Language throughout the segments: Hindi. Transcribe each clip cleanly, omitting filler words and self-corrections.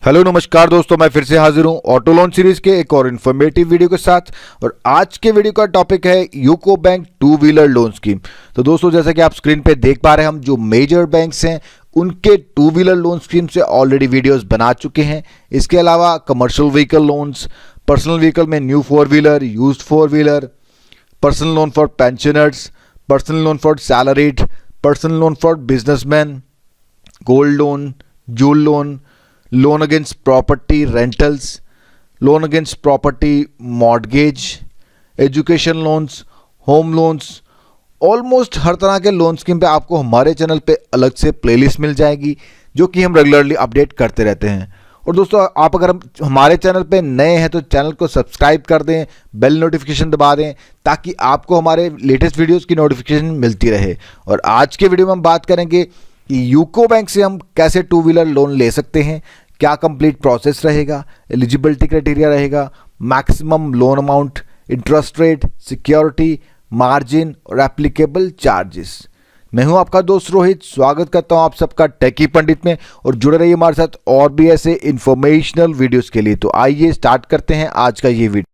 हेलो नमस्कार दोस्तों, मैं फिर से हाजिर हूं ऑटो लोन सीरीज के एक और इन्फॉर्मेटिव वीडियो के साथ। और आज के वीडियो का टॉपिक है UCO bank to wheeler loan scheme. तो दोस्तों, जैसा कि आप स्क्रीन पे देख पा रहे हैं, हम जो मेजर बैंक्स हैं उनके टू व्हीलर लोन स्कीम से ऑलरेडी वीडियोस बना चुके हैं। इसके अलावा commercial vehicle loans, personal vehicle में new four wheeler, used four wheeler, personal loan for pensioners, personal loan for salaried, personal loan for businessman, gold loan, jewel loan against property rentals, loan against property mortgage, education loans, home loans, almost हर तरह के लोन स्कीम पे आपको हमारे चैनल पे अलग से प्लेलिस्ट मिल जाएगी, जो कि हम रेगुलरली अपडेट करते रहते हैं। और दोस्तों, आप अगर हमारे चैनल पे नए हैं तो चैनल को सब्सक्राइब कर दें, बेल नोटिफिकेशन दबा दें, ताकि आपको हमारे लेटेस्ट वीडियोज़ की नोटिफिकेशन मिलती रहे। और आज के वीडियो में हम बात करेंगे कि यूको बैंक से हम कैसे टू व्हीलर लोन ले सकते हैं, क्या कंप्लीट प्रोसेस रहेगा, एलिजिबिलिटी क्राइटेरिया रहेगा, maximum loan amount, interest rate, security, margin और एप्लीकेबल चार्जेस। मैं हूं आपका दोस्त रोहित, स्वागत करता हूं आप सबका टेकी पंडित में, और जुड़े रहिए हमारे साथ और भी ऐसे इंफॉर्मेशनल वीडियोस के लिए। तो आइए स्टार्ट करते हैं आज का ये video.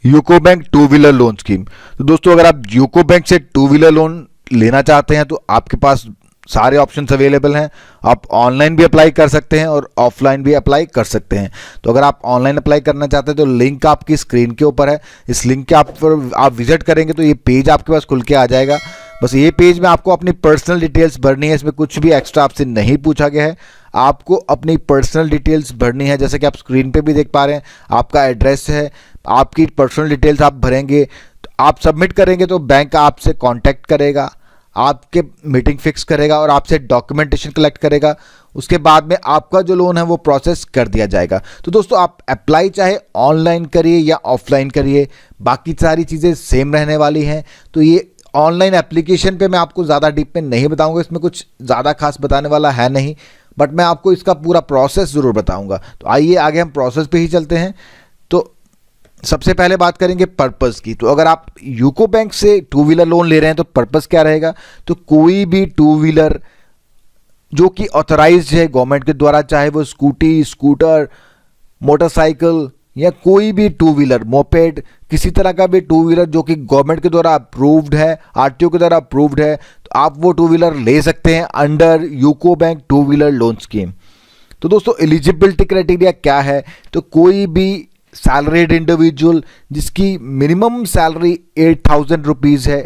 UCO bank to wheeler loan scheme. तो दोस्तों, अगर आप यूको बैंक से टू व्हीलर लोन लेना चाहते हैं तो आपके पास सारे ऑप्शंस अवेलेबल हैं। आप ऑनलाइन भी अप्लाई कर सकते हैं और ऑफलाइन भी अप्लाई कर सकते हैं। तो अगर आप ऑनलाइन अप्लाई करना चाहते हैं तो लिंक आपकी स्क्रीन के ऊपर है। इस लिंक के आप विजिट करेंगे तो ये पेज आपके पास खुल के आ जाएगा। बस ये पेज में आपको अपनी पर्सनल डिटेल्स भरनी है। इसमें कुछ भी एक्स्ट्रा आपसे नहीं पूछा गया है। आपको अपनी पर्सनल डिटेल्स भरनी है, जैसे कि आप स्क्रीन पे भी देख पा रहे हैं। आपका एड्रेस है, आपकी पर्सनल डिटेल्स आप भरेंगे, तो आप सबमिट करेंगे तो बैंक आपसे कांटेक्ट करेगा, आपके मीटिंग फिक्स करेगा और आपसे डॉक्यूमेंटेशन कलेक्ट करेगा। उसके बाद में आपका जो लोन है वो प्रोसेस कर दिया जाएगा। तो दोस्तों, आप अप्लाई चाहे ऑनलाइन करिए या ऑफलाइन करिए, बाकी सारी चीज़ें सेम रहने वाली हैं। तो ये ऑनलाइन एप्लीकेशन पे मैं आपको ज़्यादा डीप में नहीं बताऊंगा, इसमें कुछ ज़्यादा खास बताने वाला है नहीं, बट मैं आपको इसका पूरा प्रोसेस ज़रूर बताऊंगा। तो आइए आगे हम प्रोसेस पे ही चलते हैं। तो सबसे पहले बात करेंगे पर्पस की। तो अगर आप यूको बैंक से टू व्हीलर लोन ले रहे हैं तो पर्पस क्या रहेगा? तो कोई भी टू व्हीलर जो कि ऑथराइज्ड है गवर्नमेंट के द्वारा, चाहे वो स्कूटी, स्कूटर, मोटरसाइकिल या कोई भी टू व्हीलर, मोपेड, किसी तरह का भी टू व्हीलर जो कि गवर्नमेंट के द्वारा अप्रूव्ड है, आरटीओ के द्वारा अप्रूव्ड है, तो आप वो टू व्हीलर ले सकते हैं under UCO bank to wheeler loan scheme. तो दोस्तों, एलिजिबिलिटी क्राइटेरिया क्या है? तो कोई भी सैलरीड इंडिविजुअल जिसकी मिनिमम सैलरी 8,000 रुपीज़ है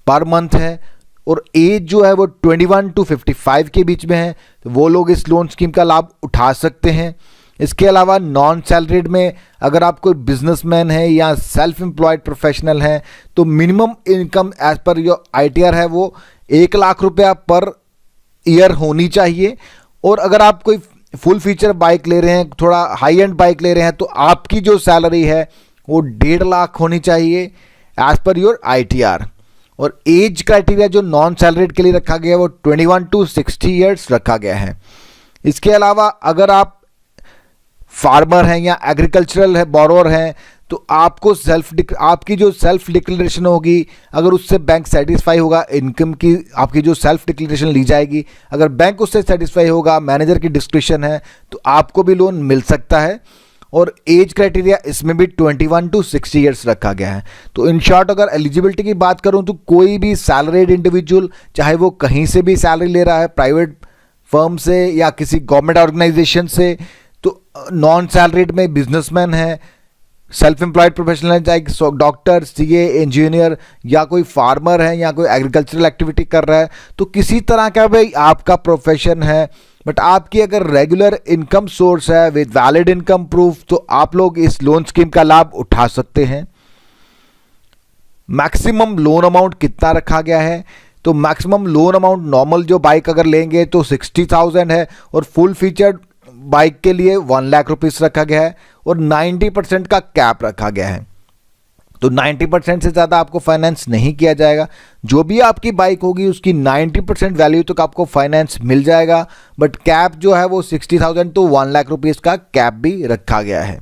पर मंथ है, और एज जो है वो 21 to 55 के बीच में है, तो वो लोग इस लोन स्कीम का लाभ उठा सकते हैं। इसके अलावा नॉन सैलरीड में अगर आप कोई बिजनेसमैन है या सेल्फ एम्प्लॉयड प्रोफेशनल हैं तो minimum income as per your ITR है वो 1 लाख रुपया पर ईयर होनी चाहिए। और अगर आप कोई फुल फीचर बाइक ले रहे हैं, थोड़ा हाई एंड बाइक ले रहे हैं, तो आपकी जो सैलरी है वो 1.5 लाख होनी चाहिए एज पर योर ITR। और एज क्राइटेरिया जो नॉन सैलरीड के लिए रखा गया है वो 21 to 60 ईयर्स रखा गया है। इसके अलावा अगर आप फार्मर हैं या एग्रीकल्चरल है बोरोअर हैं तो आपको आपकी जो सेल्फ डिक्लेरेशन होगी, अगर उससे बैंक सेटिस्फाई होगा, इनकम की आपकी जो सेल्फ डिक्लेरेशन ली जाएगी, अगर बैंक उससे सेटिस्फाई होगा, मैनेजर की डिस्क्रिप्शन है, तो आपको भी लोन मिल सकता है। और एज क्राइटेरिया इसमें भी 21 to 60 ईयर्स रखा गया है। तो इन शॉर्ट, अगर एलिजिबिलिटी की बात करूं तो कोई भी सैलरीड इंडिविजुअल, चाहे वो कहीं से भी सैलरी ले रहा है, प्राइवेट फर्म से या किसी गवर्नमेंट ऑर्गेनाइजेशन से, तो नॉन सैलरीड में बिजनेसमैन है, सेल्फ एम्प्लॉयड प्रोफेशनल है, चाहे डॉक्टर, CA, इंजीनियर या कोई फार्मर है या कोई एग्रीकल्चरल एक्टिविटी कर रहा है, तो किसी तरह का भाई आपका प्रोफेशन है, बट आपकी अगर रेगुलर इनकम सोर्स है विद वैलिड इनकम प्रूफ, तो आप लोग इस लोन स्कीम का लाभ उठा सकते हैं। मैक्सिमम लोन अमाउंट कितना रखा गया है? तो मैक्सिमम लोन अमाउंट नॉर्मल जो बाइक अगर लेंगे तो 60,000 है, और फुल फीचर्ड बाइक के लिए 1 लाख रुपीस रखा गया है, और 90% का कैप रखा गया है। तो 90% से ज़्यादा आपको फाइनेंस नहीं किया जाएगा। जो भी आपकी बाइक होगी उसकी 90% वैल्यू तक आपको फाइनेंस मिल जाएगा, बट कैप जो है वो 60,000 तो 1 लाख रुपीज़ का कैप भी रखा गया है।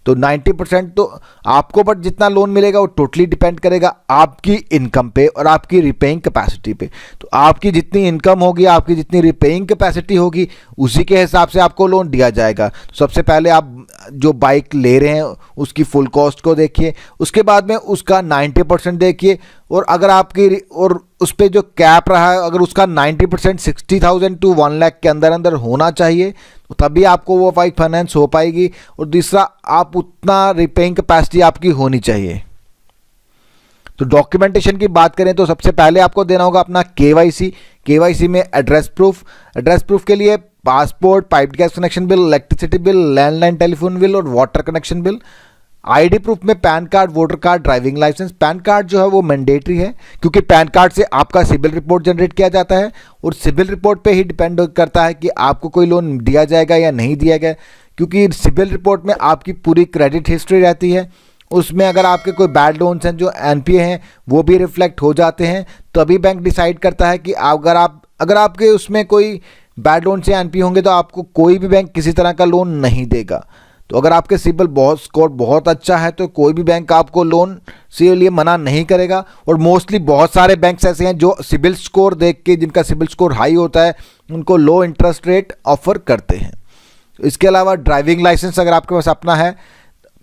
तो 90% तो आपको, बट जितना लोन मिलेगा वो टोटली डिपेंड करेगा आपकी इनकम पे और आपकी रिपेइंग कैपेसिटी पे। तो आपकी जितनी इनकम होगी, आपकी जितनी रिपेइंग कैपेसिटी होगी, उसी के हिसाब से आपको लोन दिया जाएगा। तो सबसे पहले आप जो बाइक ले रहे हैं उसकी फुल कॉस्ट को देखिए, उसके बाद में उसका 90% देखिए, और अगर आपकी और उस पर जो कैप रहा है अगर उसका 90% 60,000 टू 1 लाख के अंदर अंदर होना चाहिए, तो तभी आपको वो बाइक फाइनेंस हो पाएगी। और दूसरा, आप उतना रिपेइंग कैपेसिटी आपकी होनी चाहिए। तो डॉक्यूमेंटेशन की बात करें तो सबसे पहले आपको देना होगा अपना केवाईसी में एड्रेस प्रूफ के लिए passport, pipe gas connection bill, electricity bill, landline telephone bill और water connection bill. ID proof में PAN card, voter card, driving licence. PAN card जो है वो मैंडेटरी है, क्योंकि पैन कार्ड से आपका सिबिल रिपोर्ट जनरेट किया जाता है और सिबिल रिपोर्ट पे ही डिपेंड करता है कि आपको कोई लोन दिया जाएगा या नहीं दिया गया, क्योंकि सिबिल रिपोर्ट में आपकी पूरी क्रेडिट हिस्ट्री रहती है। उसमें अगर आपके कोई बैड लोन्स हैं जो एनपीए हैं वो भी रिफ्लेक्ट हो जाते हैं, तभी बैंक डिसाइड करता है कि अगर आपके उसमें कोई बैड लोन से एनपीए होंगे तो आपको कोई भी बैंक किसी तरह का लोन नहीं देगा। तो अगर आपके सिबिल स्कोर बहुत अच्छा है तो कोई भी बैंक आपको लोन से लिए मना नहीं करेगा। और मोस्टली बहुत सारे बैंक्स ऐसे हैं जो सिबिल स्कोर देख के, जिनका सिबिल स्कोर हाई होता है, उनको लो इंटरेस्ट रेट ऑफर करते हैं। इसके अलावा ड्राइविंग लाइसेंस अगर आपके पास अपना है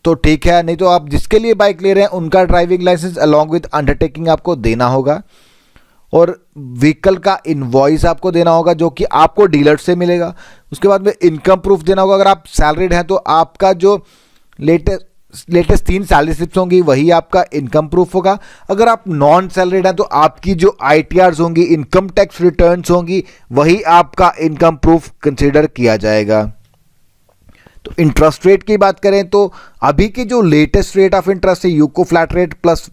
तो ठीक है, नहीं तो आप जिसके लिए बाइक ले रहे हैं उनका driving licence along with undertaking आपको देना होगा। और व्हीकल का इनवॉइस आपको देना होगा जो कि आपको डीलर से मिलेगा। उसके बाद में इनकम प्रूफ देना होगा। अगर आप सैलरीड हैं तो आपका जो लेटेस्ट 3 सैलरी स्लिप्स होंगी वही आपका इनकम प्रूफ होगा। अगर आप नॉन सैलरीड हैं तो आपकी जो ITRs होंगी, इनकम टैक्स रिटर्न्स होंगी, वही आपका इनकम प्रूफ कंसिडर किया जाएगा। तो इंटरेस्ट रेट की बात करें तो अभी की जो लेटेस्ट रेट ऑफ इंटरेस्ट है यूको फ्लैट रेट प्लस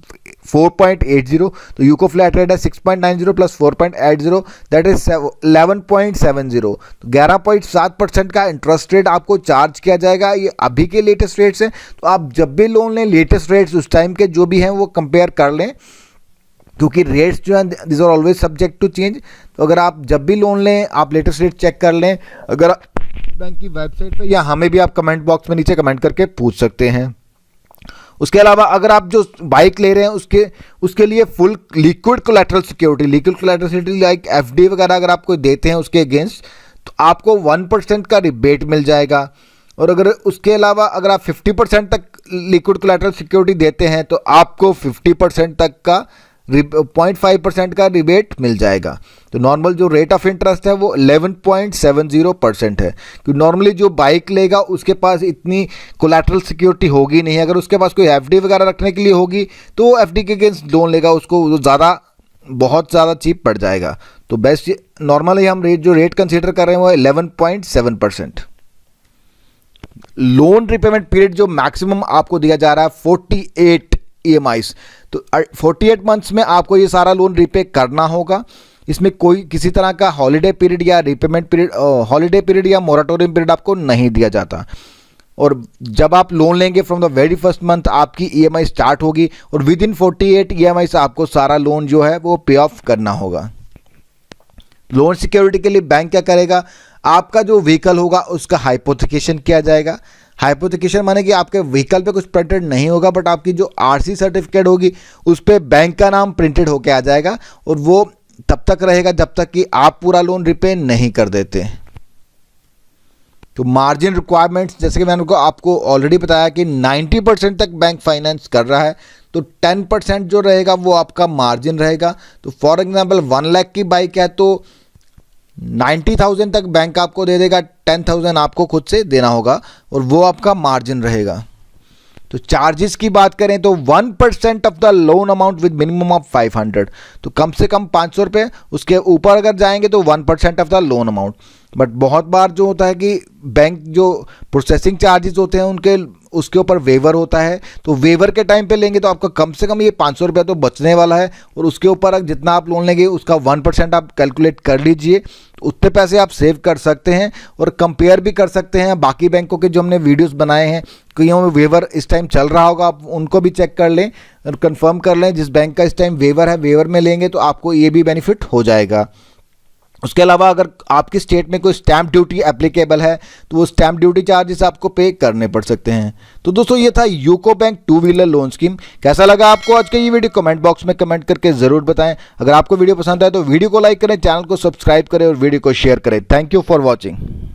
4.80, तो यूको फ्लैट रेट है 6.90 प्लस 4.80, दैट इज 11.70। तो 11.7% का इंटरेस्ट रेट आपको चार्ज किया जाएगा। ये अभी के लेटेस्ट रेट्स हैं, तो आप जब भी लोन लें लेटेस्ट रेट्स उस टाइम के जो भी हैं वो कंपेयर कर लें, क्योंकि रेट्स जो हैं this are always subject to change. तो अगर आप जब भी लोन लें आप लेटेस्ट रेट चेक कर लें। अगर बैंक की वेबसाइट पे या हमें भी आप कमेंट बॉक्स में नीचे कमेंट करके पूछ सकते हैं। उसके अलावा अगर आप जो बाइक ले रहे हैं उसके लिए full liquid collateral security like FD वगैरह अगर आप कोई देते हैं उसके अगेंस्ट, तो आपको 1% का रिबेट मिल जाएगा। और अगर उसके अलावा अगर आप 50% तक लिक्विड कोलैटरल सिक्योरिटी देते हैं तो आपको 50% तक का 0.5% का रिबेट मिल जाएगा। तो नॉर्मल जो रेट ऑफ इंटरेस्ट है वो 11.70% है, क्योंकि नॉर्मली जो बाइक लेगा उसके पास इतनी कोलैटरल सिक्योरिटी होगी नहीं। अगर उसके पास कोई FD वगैरह रखने के लिए होगी तो FD के अगेंस्ट लोन लेगा, उसको बहुत ज़्यादा चीप पड़ जाएगा। तो बेस्ट नॉर्मली हम जो रेट कंसीडर कर रहे हैं वो 11.7%। लोन रिपेमेंट पीरियड जो मैक्सिमम आपको दिया जा रहा है 48 EMIs, तो 48 मंथ्स में आपको ये सारा लोन रीपे करना होगा। इसमें कोई किसी तरह का हॉलीडे पीरियड या रिपेमेंट पीरियड, हॉलीडे पीरियड या मोराटोरियम पीरियड आपको नहीं दिया जाता। और जब आप लोन लेंगे from the very first month आपकी EMI स्टार्ट होगी और विद इन 48 EMI से आपको सारा लोन जो है वो पे ऑफ करना होगा। लोन सिक्योरिटी के लिए बैंक क्या करेगा, आपका जो व्हीकल होगा उसका हाइपोथिकेशन किया जाएगा। हाइपोथिकेशन माने कि आपके व्हीकल पे कुछ प्रिंटेड नहीं होगा, बट आपकी जो RC सर्टिफिकेट होगी उस पर बैंक का नाम प्रिंटेड होके आ जाएगा और वो तब तक रहेगा जब तक कि आप पूरा लोन रिपे नहीं कर देते। तो मार्जिन रिक्वायरमेंट्स जैसे कि मैंने आपको ऑलरेडी बताया कि 90% तक बैंक फाइनेंस कर रहा है, तो 10% जो रहेगा वो आपका मार्जिन रहेगा। तो फॉर एग्जांपल 1 लाख की बाइक है तो 90,000 तक बैंक आपको दे देगा, 10,000 आपको खुद से देना होगा और वो आपका मार्जिन रहेगा। तो चार्जेस की बात करें तो 1% of the loan amount with minimum of 500, तो कम से कम 500 रुपये, उसके ऊपर अगर जाएंगे तो 1% of the loan amount. But बहुत बार जो होता है कि बैंक जो प्रोसेसिंग चार्जेस होते हैं उसके ऊपर वेवर होता है, तो वेवर के टाइम पे लेंगे तो आपका कम से कम ये 500 रुपया तो बचने वाला है। और उसके ऊपर जितना आप लोन लेंगे उसका 1% आप कैलकुलेट कर लीजिए, तो उतने पैसे आप सेव कर सकते हैं और कंपेयर भी कर सकते हैं बाकी बैंकों के जो हमने वीडियोस बनाए हैं। कहीं में वेवर इस टाइम चल रहा होगा, आप उनको भी चेक कर लें और कंफर्म कर लें जिस बैंक का इस टाइम वेवर है, वेवर में लेंगे तो आपको ये भी बेनिफिट हो जाएगा। उसके अलावा अगर आपकी स्टेट में कोई स्टैंप ड्यूटी एप्लीकेबल है तो वो स्टैंप ड्यूटी चार्जेस आपको पे करने पड़ सकते हैं। तो दोस्तों ये था UCO bank to wheeler loan scheme. कैसा लगा आपको आज का ये वीडियो, कमेंट बॉक्स में कमेंट करके जरूर बताएं। अगर आपको वीडियो पसंद आए तो वीडियो को लाइक करें, चैनल को सब्सक्राइब करें और वीडियो को शेयर करें। Thank you for watching.